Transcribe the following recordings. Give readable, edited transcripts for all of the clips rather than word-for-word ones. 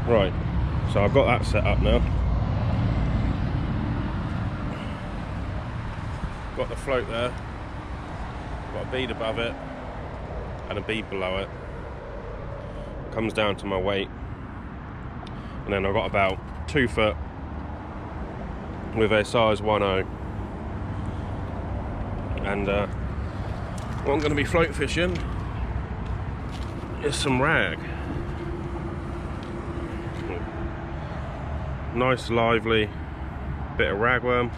Right, so I've got that set up now. Got the float there, got a bead above it and a bead below it. It comes down to my weight, and then I've got about 2 foot with a size 1/0. And what I'm going to be float fishing is some rag. Nice lively bit of ragworm.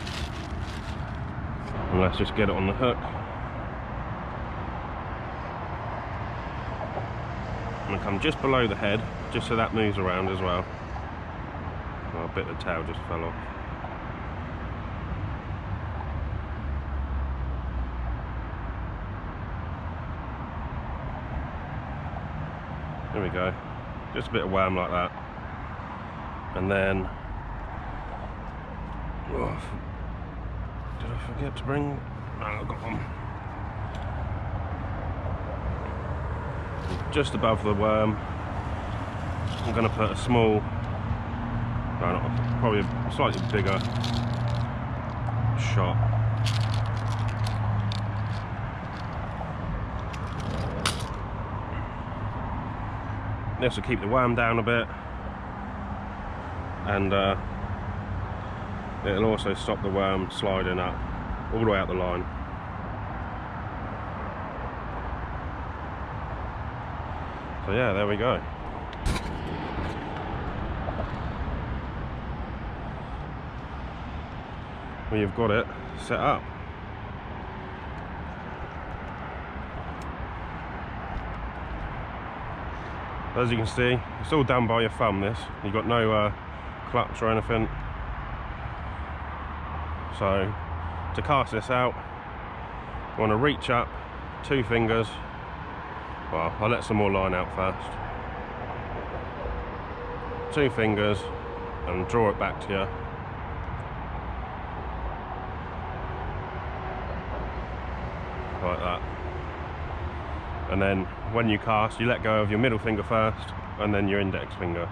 And let's just get it on the hook. I'm going to come just below the head, just so that moves around as well. Oh, a bit of the tail just fell off. There we go. Just a bit of worm like that. And then... oh, did I forget to bring... no, I've got one. Just above the worm, I'm going to put a small... no, not, probably a slightly bigger shot. This will keep the worm down a bit, and it'll also stop the worm sliding up all the way out the line. So yeah, there we go. We've got it set up. As you can see, it's all done by your thumb, this. You've got no clutch or anything. So, to cast this out, you want to reach up, 2 fingers. Well, I'll let some more line out first. 2 fingers, and draw it back to you. Like that. And then when you cast, you let go of your middle finger first and then your index finger.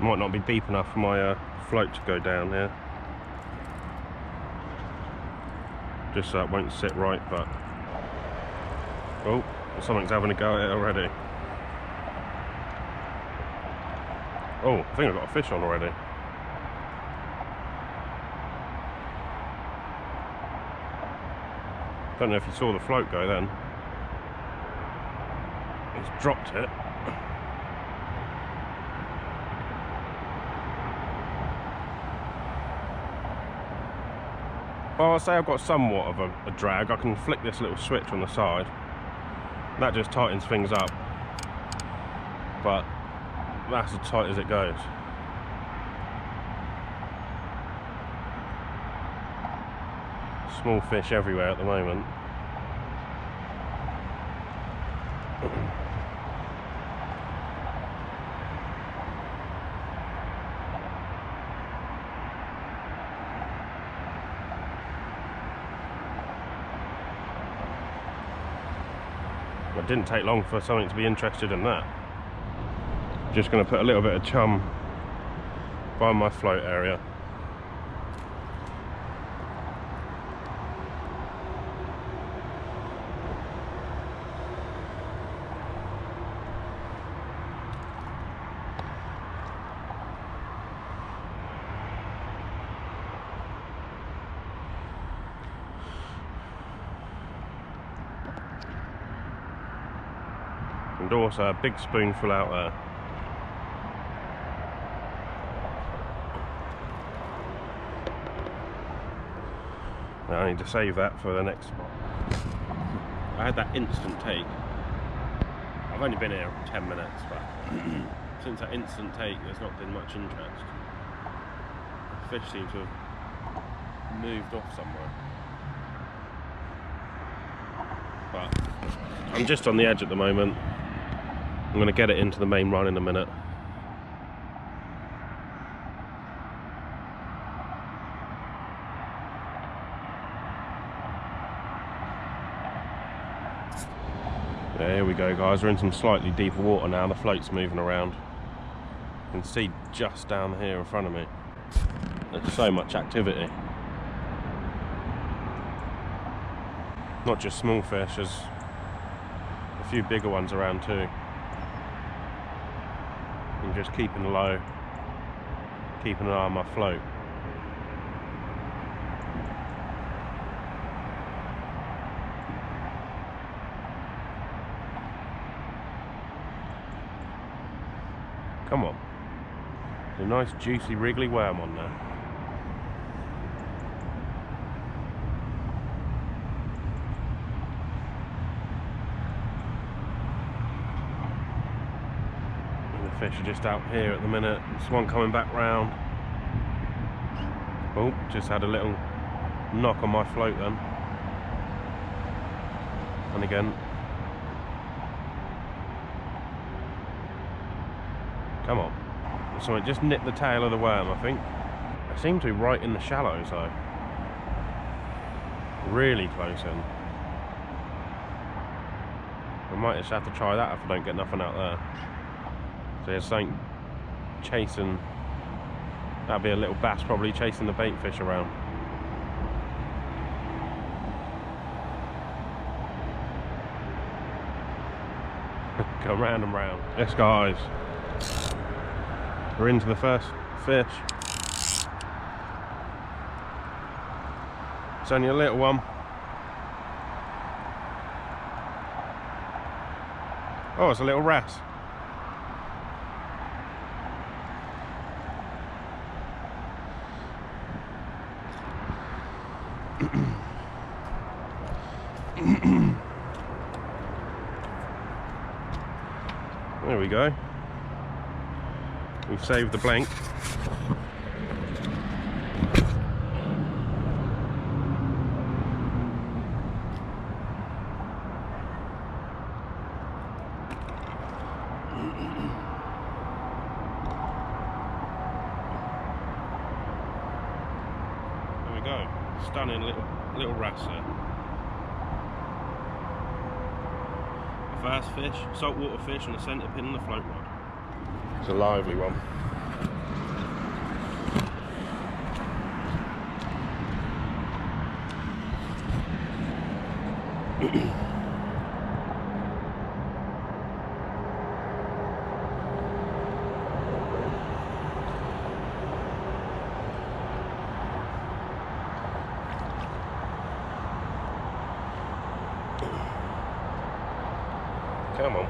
Might not be deep enough for my float to go down here, just so it won't sit right, but oh, something's having a go at it already. Oh, I think I've got a fish on already. Don't know if you saw the float go then. It's dropped it. Well, I'll say I've got somewhat of a drag. I can flick this little switch on the side. That just tightens things up. But that's as tight as it goes. Small fish everywhere at the moment. It didn't take long for something to be interested in that. Just going to put a little bit of chum by my float area. And also a big spoonful out there. Now I need to save that for the next spot. I had that instant take. I've only been here 10 minutes, but since that instant take there's not been much interest. The fish seem to have moved off somewhere. But I'm just on the edge at the moment. I'm going to get it into the main run in a minute. Yeah, here we go, guys. We're in some slightly deeper water now. The float's moving around. You can see just down here in front of me. There's so much activity. Not just small fish, there's a few bigger ones around too. I'm just keeping low, keeping an eye on my float. Come on. There's a nice juicy wriggly worm on there. And the fish are just out here at the minute. There's one coming back round. Oh, just had a little knock on my float then. And again. Come on. So it just nipped the tail of the worm, I think. It seems to be right in the shallows though. Really close in. I might just have to try that if I don't get nothing out there. So there's something chasing. That'd be a little bass probably chasing the bait fish around. Go round and round. Yes, guys. We're into the first fish. It's only a little one. Oh, it's a little wrasse. There we go. We've saved the blank. There we go. Stunning little wrasse there. A fast fish, saltwater fish, and a centerpin and a float rod. It's a lively one. Come on.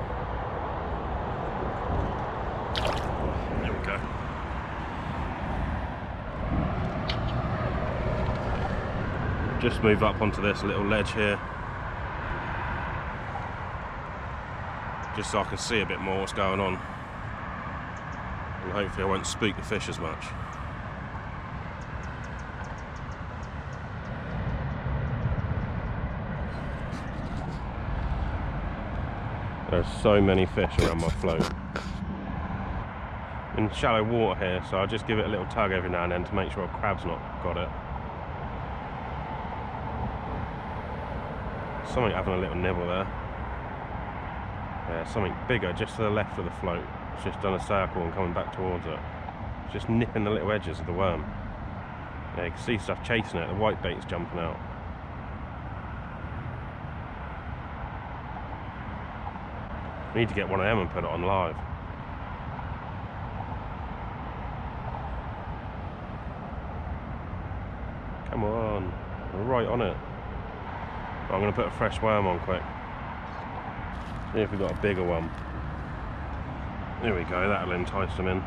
There we go. Just move up onto this little ledge here. Just so I can see a bit more what's going on. And hopefully I won't spook the fish as much. There's so many fish around my float. In shallow water here, so I'll just give it a little tug every now and then to make sure a crab's not got it. Something having a little nibble there. Yeah, something bigger just to the left of the float. It's just done a circle and coming back towards it. It's just nipping the little edges of the worm. Yeah, you can see stuff chasing it. The white bait's jumping out. I need to get one of them and put it on live. Come on, we're right on it. I'm going to put a fresh worm on quick. See if we've got a bigger one. There we go, that'll entice them in.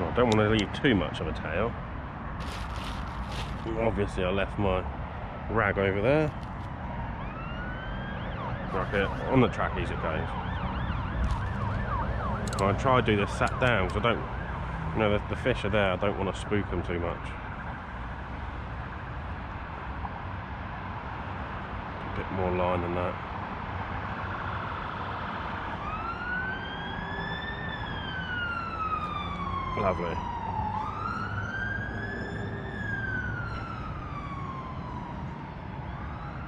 I don't want to leave too much of a tail. Obviously I left my rag over there. Drop it on the trackies it goes. I try to do this sat down because I don't, you know, the fish are there, I don't want to spook them too much. A bit more line than that. Lovely.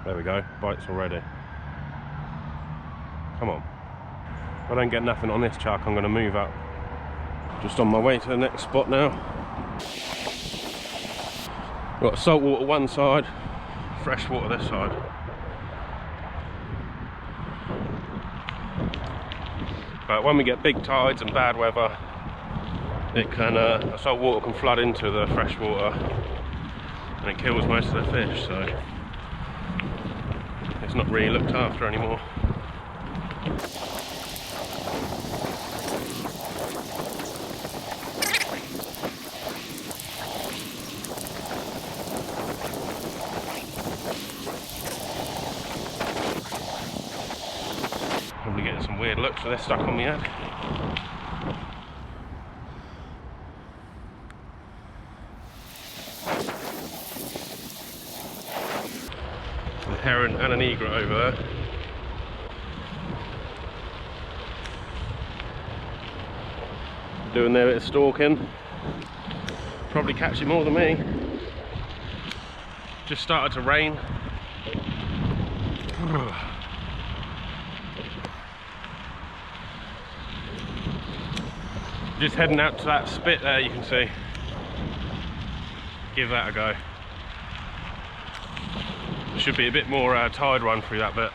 There we go, bites already. Come on. If I don't get nothing on this chuck, I'm going to move up. Just on my way to the next spot now. Got salt water one side, fresh water this side. But when we get big tides and bad weather, it can, the salt water can flood into the fresh water and it kills most of the fish, so it's not really looked after anymore. Probably getting some weird looks with this stuck on my head. A heron and an egret over there. Doing their bit of stalking. Probably catching more than me. Just started to rain. Just heading out to that spit there, you can see. Give that a go. Should be a bit more tide run through that bit.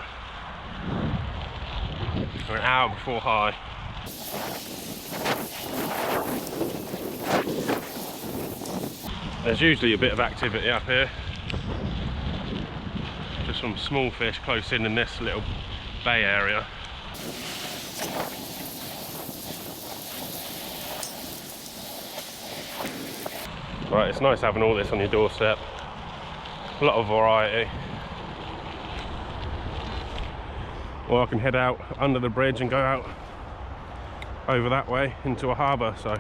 We're an hour before high. There's usually a bit of activity up here. Just some small fish close in this little bay area. Right, it's nice having all this on your doorstep. A lot of variety. Or I can head out under the bridge and go out over that way into a harbour, so.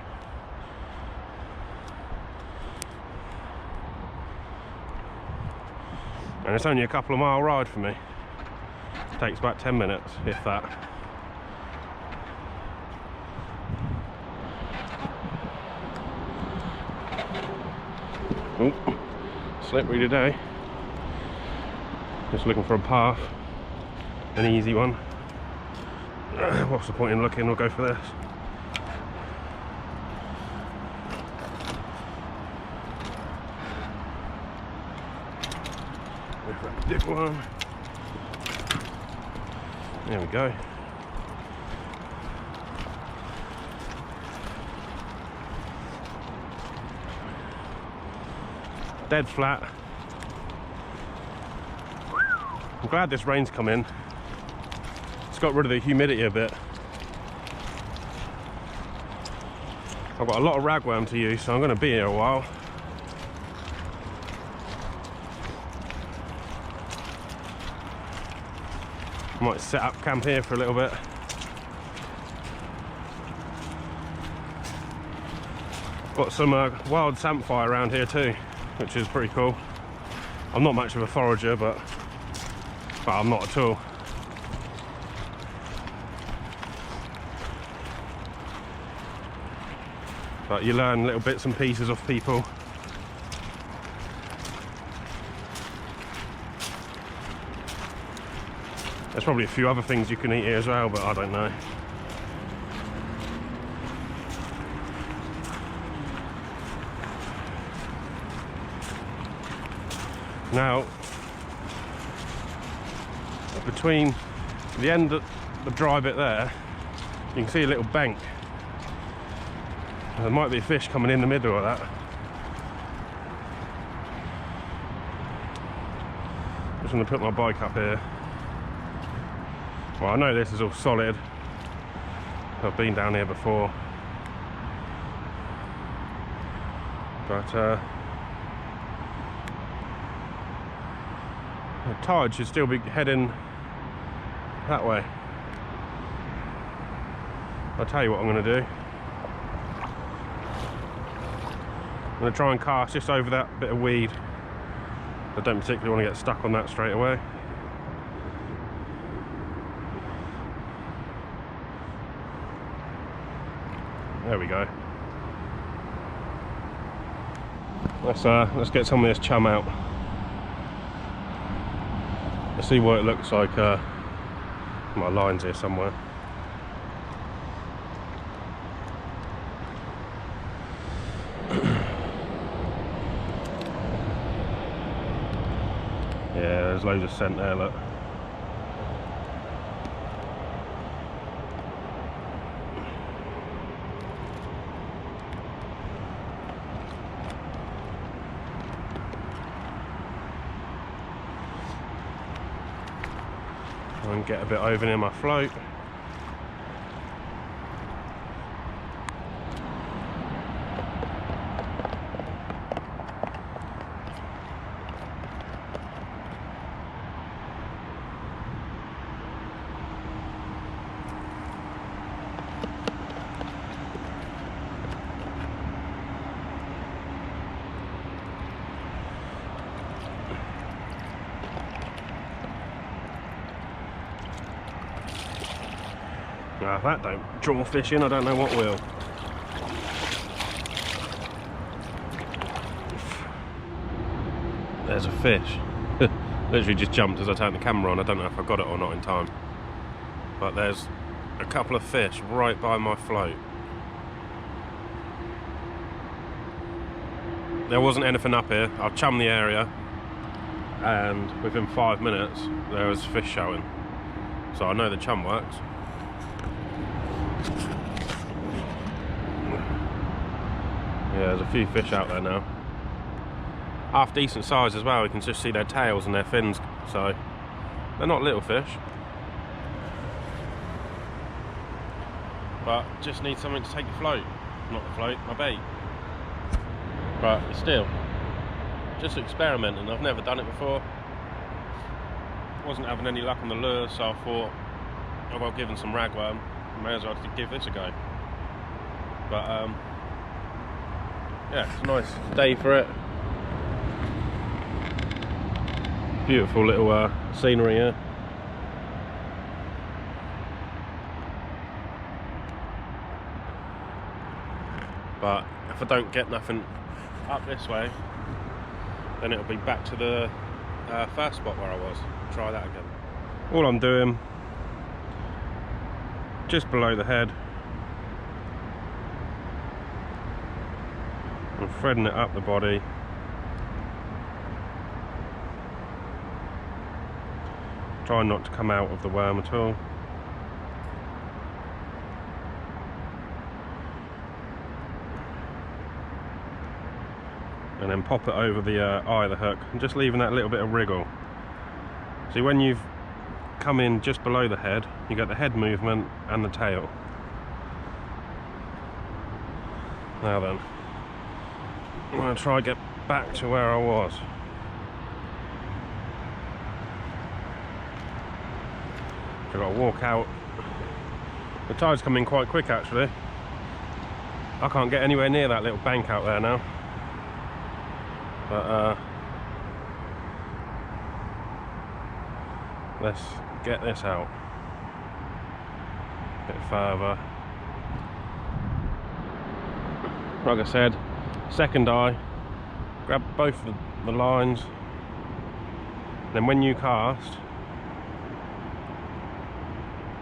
And it's only a couple of mile ride for me. It takes about 10 minutes, if that. Oh, slippery today. Just looking for a path, an easy one. What's the point in looking? We'll go for this. Wait for that big one. There we go. Dead flat. I'm glad this rain's come in. It's got rid of the humidity a bit. I've got a lot of ragworm to use, so I'm going to be here a while. I might set up camp here for a little bit. Got some wild samphire around here too, which is pretty cool. I'm not much of a forager, but I'm not at all. But you learn little bits and pieces off people. There's probably a few other things you can eat here as well, but I don't know. Now, between the end of the dry bit there, you can see a little bank. There might be a fish coming in the middle of that. Just going to put my bike up here. Well, I know this is all solid. I've been down here before. But the tide should still be heading that way. I'll tell you what I'm going to do. I'm going to try and cast just over that bit of weed. I don't particularly want to get stuck on that straight away. There we go. Let's get some of this chum out. Let's see what it looks like. My line's here somewhere. Yeah, there's loads of scent there, look. Try and get a bit over near my float. Now, if that don't draw fish in, I don't know what will. There's a fish. Literally just jumped as I turned the camera on. I don't know if I got it or not in time. But there's a couple of fish right by my float. There wasn't anything up here. I've chummed the area, and within 5 minutes there was fish showing. So I know the chum works. Yeah, there's a few fish out there now. Half decent size as well. You can just see their tails and their fins, so they're not little fish. But just need something to take the float. Not the float, my bait. But still, just experimenting. I've never done it before. Wasn't having any luck on the lure, so I thought, oh well, given some ragworm, may as well give this a go. But yeah, it's a nice day for it. Beautiful little scenery here. But if I don't get nothing up this way, then it'll be back to the first spot where I was. Try that again. All I'm doing, just below the head, I'm threading it up the body. Trying not to come out of the worm at all. And then pop it over the eye of the hook, and just leaving that little bit of wriggle. See, when you've come in just below the head, you get the head movement and the tail. Now then, I'm going to try and get back to where I was. I've got to walk out. The tide's coming quite quick actually. I can't get anywhere near that little bank out there now. But let's get this out a bit further. Like I said, second eye, grab both of the lines, then when you cast,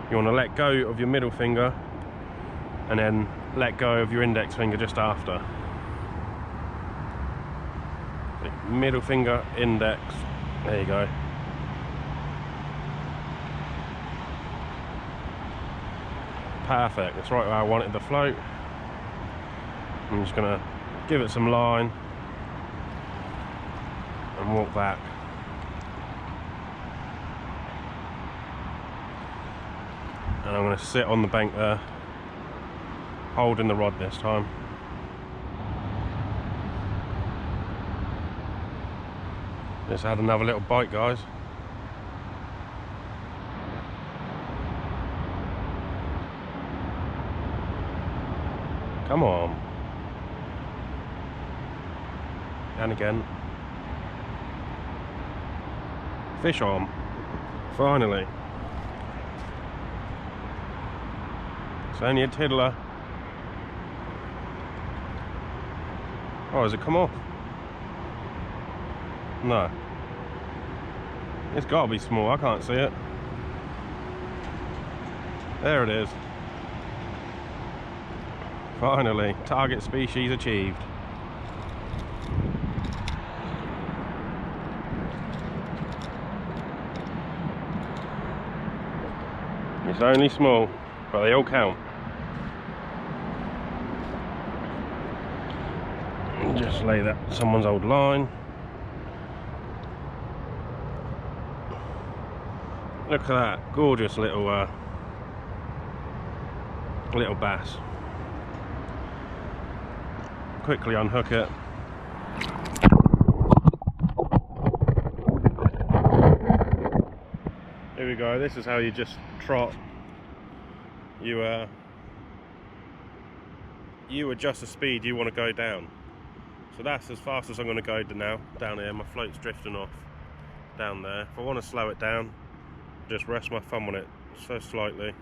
you want to let go of your middle finger and then let go of your index finger just after. Middle finger, index, there you go. Perfect, that's right where I wanted the float. I'm just going to give it some line and walk back. And I'm going to sit on the bank there, holding the rod this time. Just had another little bite, guys. Come on. And again. Fish on. Finally. It's only a tiddler. Oh, has it come off? No. It's got to be small, I can't see it. There it is. Finally, target species achieved. It's only small, but they all count. Just lay that someone's old line. Look at that, gorgeous little bass. Quickly unhook it. Here we go. This is how you just trot. You adjust the speed you want to go down. So that's as fast as I'm going to go now. Down here, my float's drifting off down there. If I want to slow it down, just rest my thumb on it so slightly.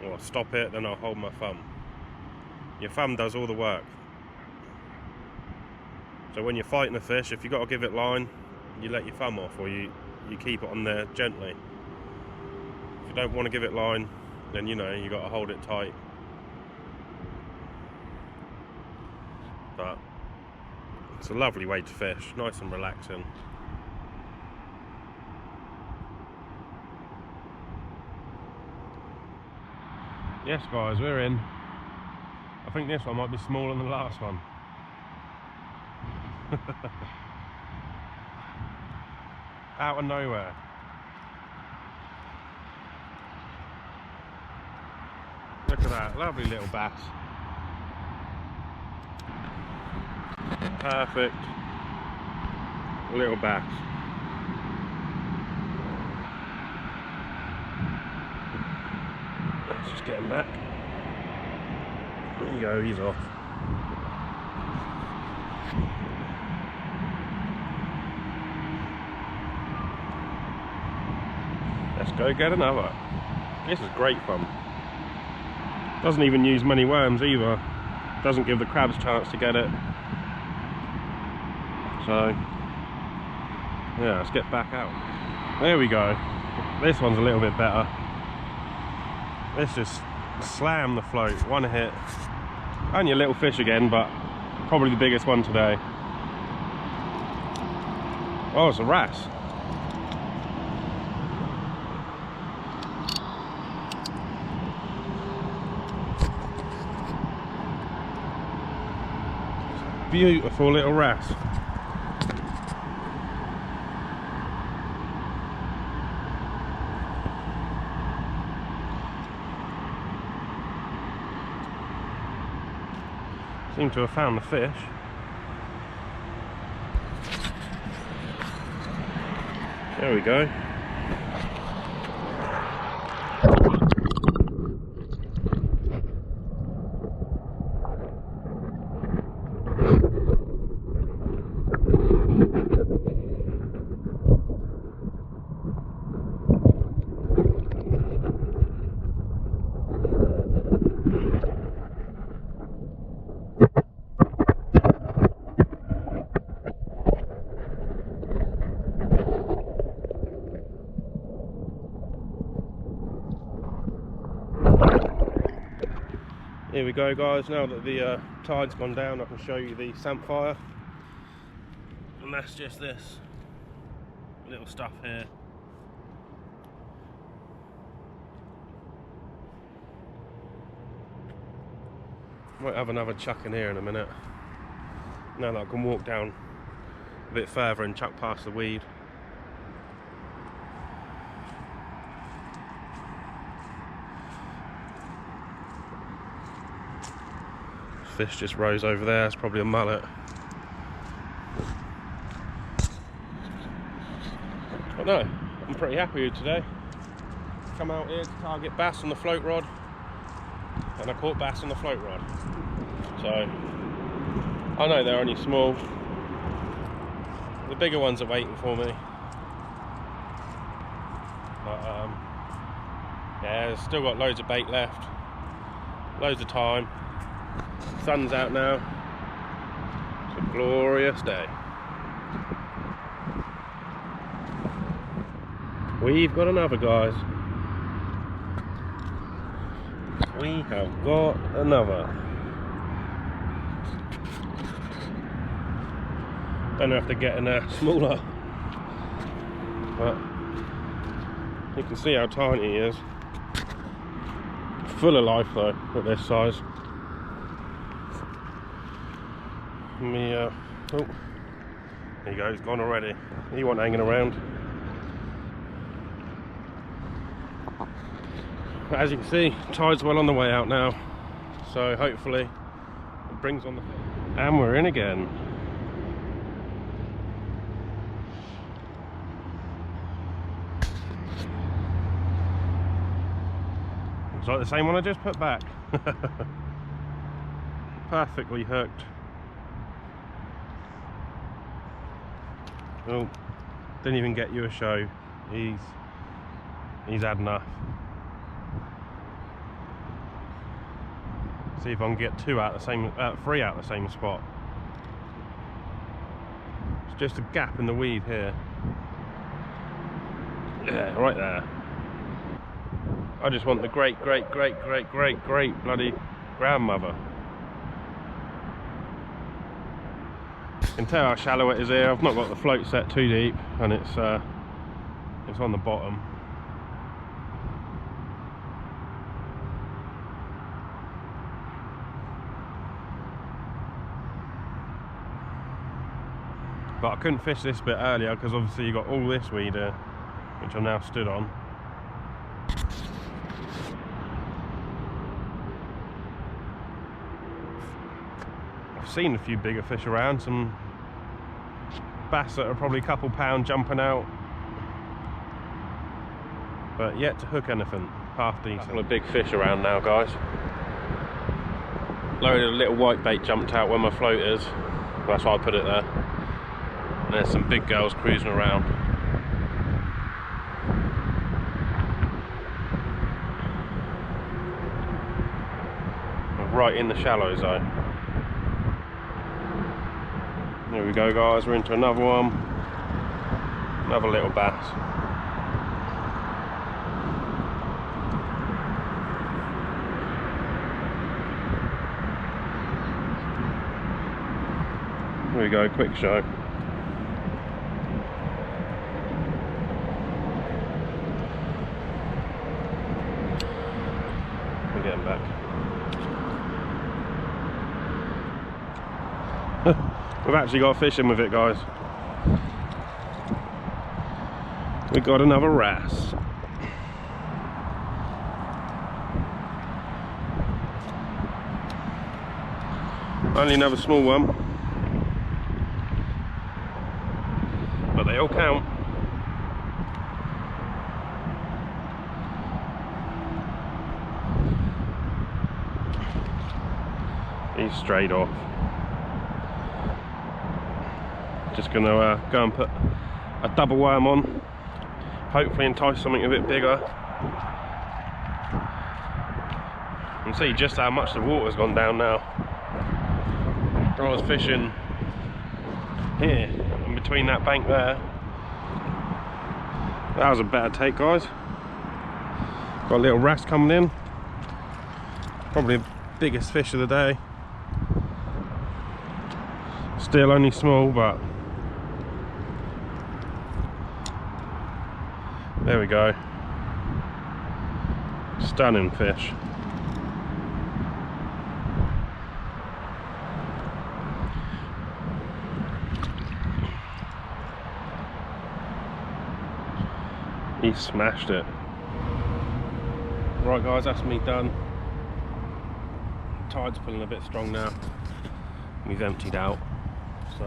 Or stop it, then I'll hold my thumb. Your thumb does all the work. So when you're fighting a fish, if you've got to give it line, you let your thumb off, or you keep it on there gently. If you don't want to give it line, then you know you got to hold it tight. But it's a lovely way to fish, nice and relaxing. Yes guys, we're in. I think this one might be smaller than the last one. Out of nowhere. Look at that, lovely little bass. Perfect little bass. Let's just get him back. There you go, he's off. Let's go get another. This is great fun. Doesn't even use many worms either. Doesn't give the crabs a chance to get it. So, yeah, let's get back out. There we go. This one's a little bit better. Let's just slam the float, one hit. Only a little fish again, but probably the biggest one today. Oh, it's a wrasse. Beautiful little wrasse. Seem to have found the fish. There we go. Here we go guys, now that the tide's gone down I can show you the samphire, and that's just this little stuff here. Might have another chuck in here in a minute, now that I can walk down a bit further and chuck past the weed. Fish just rose over there, it's probably a mullet. But no, I'm pretty happy with today. Come out here to target bass on the float rod. and I caught bass on the float rod. So I know they're only small. The bigger ones are waiting for me. But yeah, still got loads of bait left, loads of time. Sun's out now. It's a glorious day. We've got another, guys. We have got another. Don't know if they're getting smaller, but you can see how tiny he is. Full of life though at this size. Oh, there you go, he's gone already. He wasn't hanging around. But as you can see, tide's well on the way out now, so hopefully it brings on the fish. And we're in again. It's like the same one I just put back. Perfectly hooked. Oh, didn't even get you a show. He's had enough. See if I can get three out the same spot. It's just a gap in the weed here. Yeah, right there. I just want the great bloody grandmother. You can tell how shallow it is here. I've not got the float set too deep, and it's on the bottom. But I couldn't fish this bit earlier because obviously you got all this weed here, which I'm now stood on. I've seen a few bigger fish around, some bass that are probably a couple pound jumping out, but yet to hook anything half decent. A couple of big fish around now, guys. Load of little white bait jumped out where my float is. That's why I put it there. And there's some big girls cruising around. We're right in the shallow zone. There we go, guys, we're into another one. Another little bass. There we go, quick show. We're getting back. We've actually got fishing with it, guys. We got another wrasse. Only another small one, but they all count. He's straight off. Just gonna go and put a double worm on, hopefully entice something a bit bigger. You can see just how much the water's gone down now. I was fishing here in between that bank there. That was a better take, guys. Got a little wrasse coming in, probably the biggest fish of the day. Still only small, but there we go. Stunning fish. He smashed it. Right, guys, that's me done. Tide's pulling a bit strong now. We've emptied out. So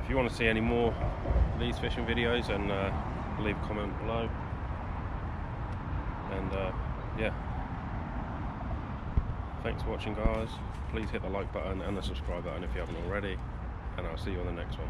if you want to see any more of these fishing videos, then leave a comment below. And yeah, Thanks for watching, guys. Please hit the like button and the subscribe button if you haven't already, and I'll see you on the next one.